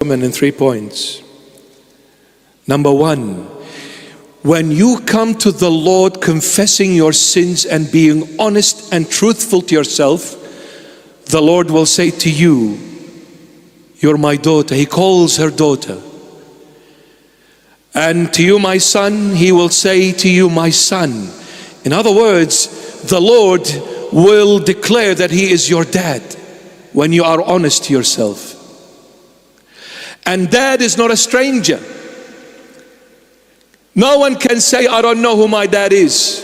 women in 3 points. Number one, when you come to the Lord confessing your sins and being honest and truthful to yourself, the Lord will say to you, "You're my daughter." He calls her daughter. And to you, my son, He will say to you, "My son." In other words, the Lord will declare that He is your dad when you are honest to yourself. And dad is not a stranger. No one can say, "I don't know who my dad is."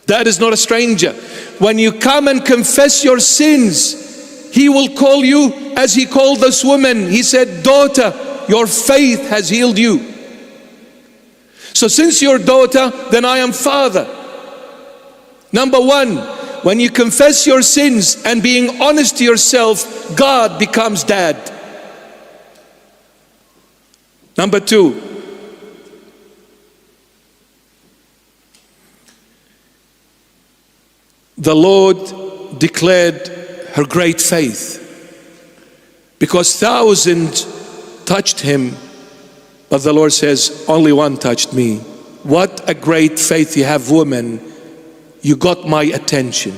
Dad is not a stranger. When you come and confess your sins, He will call you as He called this woman. He said, "Daughter, your faith has healed you." So since you're daughter, then I am father. Number one, when you confess your sins and being honest to yourself, God becomes dad. Number two, the Lord declared her great faith, because thousands touched Him, but the Lord says, "Only one touched me." What a great faith you have, woman. You got my attention.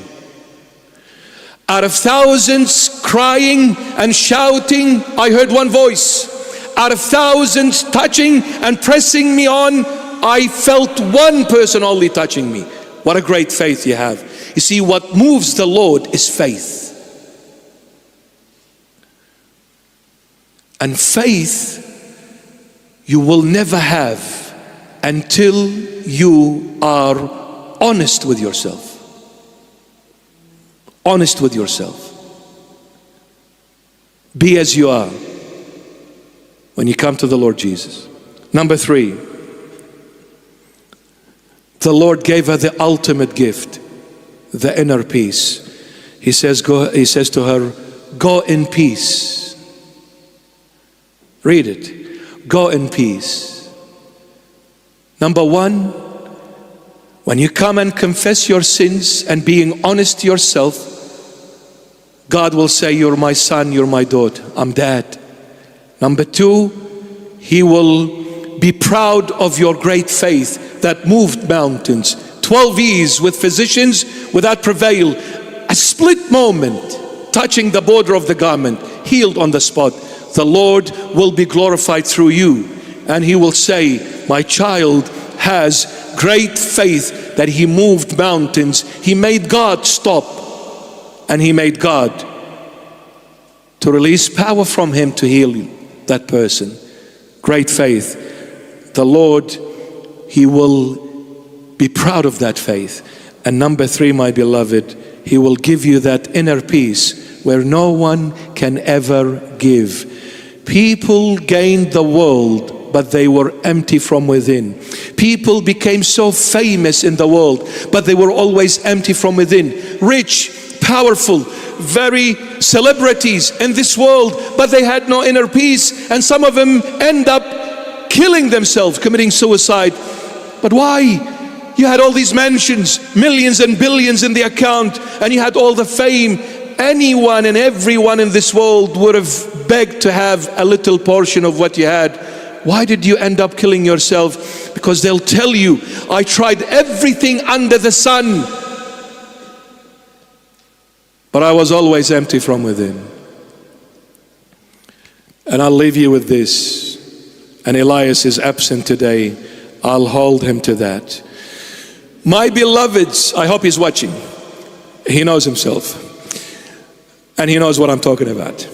Out of thousands crying and shouting, I heard one voice. Out of thousands touching and pressing me on, I felt one person only touching me. What a great faith you have. You see, what moves the Lord is faith. And faith you will never have until you are honest with yourself. Honest with yourself. Be as you are when you come to the Lord Jesus. Number three, the Lord gave her the ultimate gift, the inner peace. He says to her, "Go in peace." Read it. Go in peace. Number one, when you come and confess your sins and being honest to yourself, God will say, "You're my son, you're my daughter. I'm dad." Number two, He will be proud of your great faith that moved mountains. 12 years with physicians without prevail. A split moment, touching the border of the garment, healed on the spot. The Lord will be glorified through you. And He will say, "My child has great faith that he moved mountains." He made God stop. And He made God to release power from Him to heal that person. Great faith. The Lord, He will be proud of that faith. And number three, my beloved, He will give you that inner peace where no one can ever give. People gained the world, but they were empty from within. People became so famous in the world, but they were always empty from within. Rich, powerful, very celebrities in this world, but they had no inner peace. And some of them end up killing themselves, committing suicide. But why? You had all these mansions, millions and billions in the account, and you had all the fame. Anyone and everyone in this world would have begged to have a little portion of what you had. Why did you end up killing yourself? Because they'll tell you, "I tried everything under the sun, but I was always empty from within." And I'll leave you with this. And Elias is absent today. I'll hold him to that. My beloveds, I hope he's watching. He knows himself. And he knows what I'm talking about.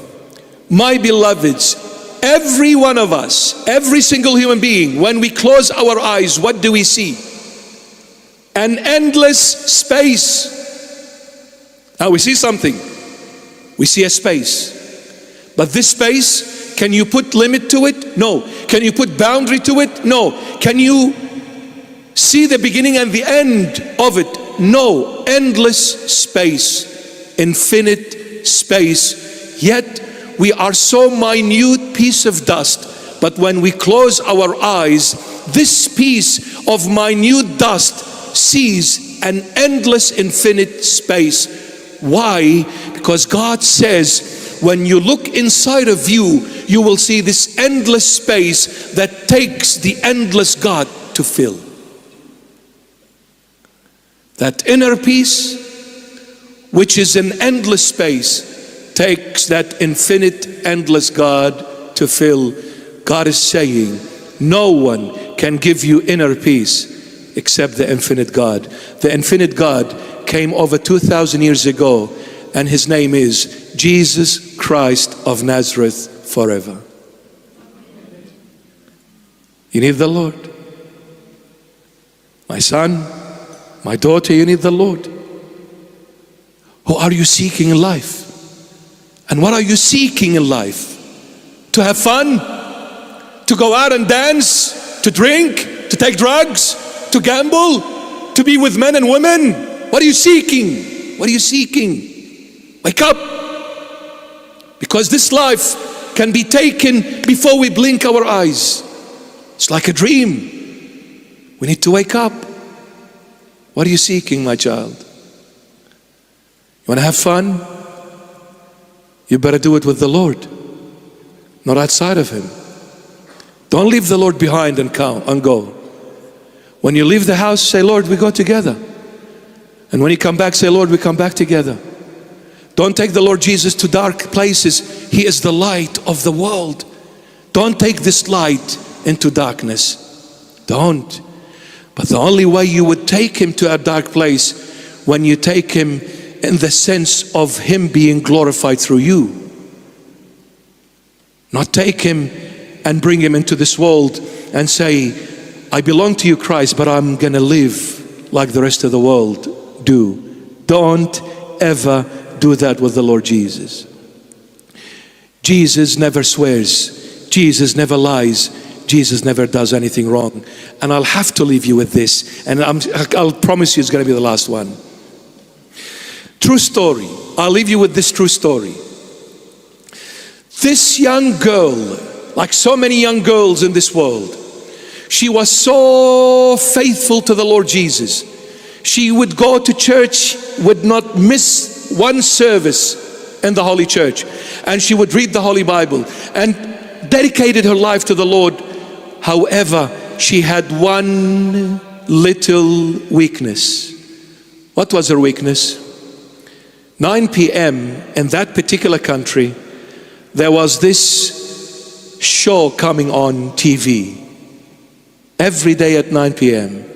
My beloveds, every one of us, every single human being, when we close our eyes, what do we see? An endless space. Now we see something. We see a space. But this space, can you put limit to it? No. Can you put boundary to it? No. Can you see the beginning and the end of it? No. Endless space. Infinite space. Yet we are so minute piece of dust. But when we close our eyes, this piece of minute dust sees an endless infinite space. Why? Because God says, when you look inside of you, you will see this endless space that takes the endless God to fill. That inner peace, which is an endless space, takes that infinite, endless God to fill. God is saying, no one can give you inner peace except the infinite God. The infinite God came over 2,000 years ago, and his name is Jesus Christ of Nazareth forever. You need the Lord. My son, my daughter, you need the Lord. Who are you seeking in life? And what are you seeking in life? To have fun? To go out and dance? To drink? To take drugs? To gamble? To be with men and women? What are you seeking? What are you seeking? Wake up. Because this life can be taken before we blink our eyes. It's like a dream. We need to wake up. What are you seeking, my child? You want to have fun? You better do it with the Lord, not outside of Him. Don't leave the Lord behind and go. When you leave the house, say, Lord, we go together. And when you come back, say, Lord, we come back together. Don't take the Lord Jesus to dark places. He is the light of the world. Don't take this light into darkness. Don't. But the only way you would take Him to a dark place, when you take Him in the sense of Him being glorified through you. Not take Him and bring Him into this world and say, I belong to you, Christ, but I'm gonna live like the rest of the world do. Don't ever do that with the Lord Jesus. Jesus never swears. Jesus never lies. Jesus never does anything wrong. And I'll have to leave you with this, and I'll promise you it's going to be the last one. True story. I'll leave you with this true story. This young girl, like so many young girls in this world, she was so faithful to the Lord Jesus. She would go to church, would not miss one service in the Holy Church, and she would read the Holy Bible and dedicated her life to the Lord. However, she had one little weakness. What was her weakness? 9 p.m. in that particular country, there was this show coming on TV. Every day at 9 p.m.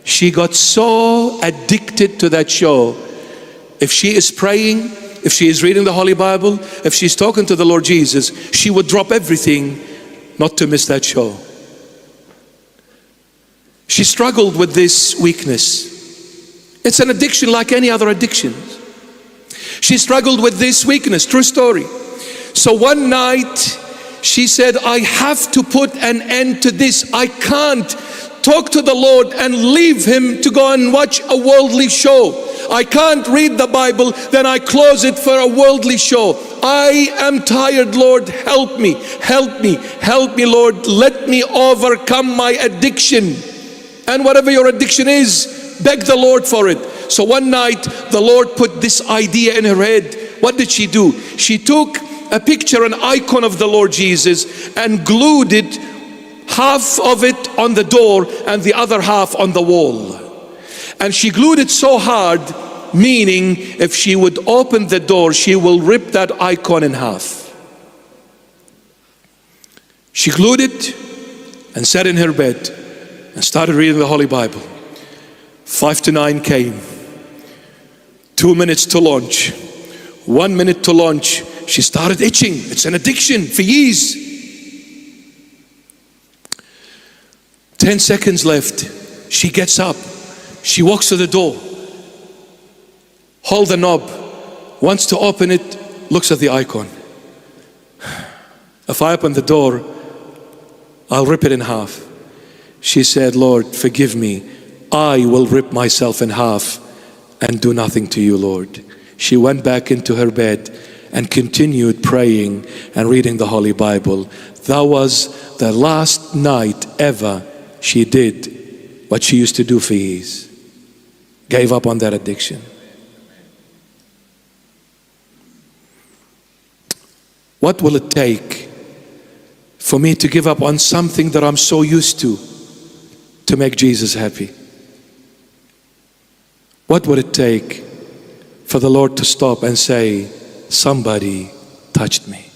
She got so addicted to that show. If she is praying, if she is reading the Holy Bible, if she's talking to the Lord Jesus, she would drop everything not to miss that show. She struggled with this weakness. It's an addiction like any other addiction. She struggled with this weakness, true story. So one night she said, I have to put an end to this. I can't talk to the Lord and leave Him to go and watch a worldly show. I can't read the Bible, then I close it for a worldly show. I am tired, Lord, help me, help me, help me, Lord. Let me overcome my addiction. And whatever your addiction is, beg the Lord for it. So one night, the Lord put this idea in her head. What did she do? She took a picture, an icon of the Lord Jesus, and glued it, half of it on the door and the other half on the wall. And she glued it so hard, meaning if she would open the door, she will rip that icon in half. She glued it and sat in her bed and started reading the Holy Bible. 5 to 9 came. 2 minutes to lunch. 1 minute to lunch. She started itching. It's an addiction for years. 10 seconds left. She gets up. She walks to the door. Hold the knob. Wants to open it. Looks at the icon. If I open the door, I'll rip it in half. She said, Lord, forgive me. I will rip myself in half and do nothing to you, Lord. She went back into her bed and continued praying and reading the Holy Bible. That was the last night ever she did what she used to do for years. Gave up on that addiction. What will it take for me to give up on something that I'm so used to make Jesus happy? What would it take for the Lord to stop and say, somebody touched me?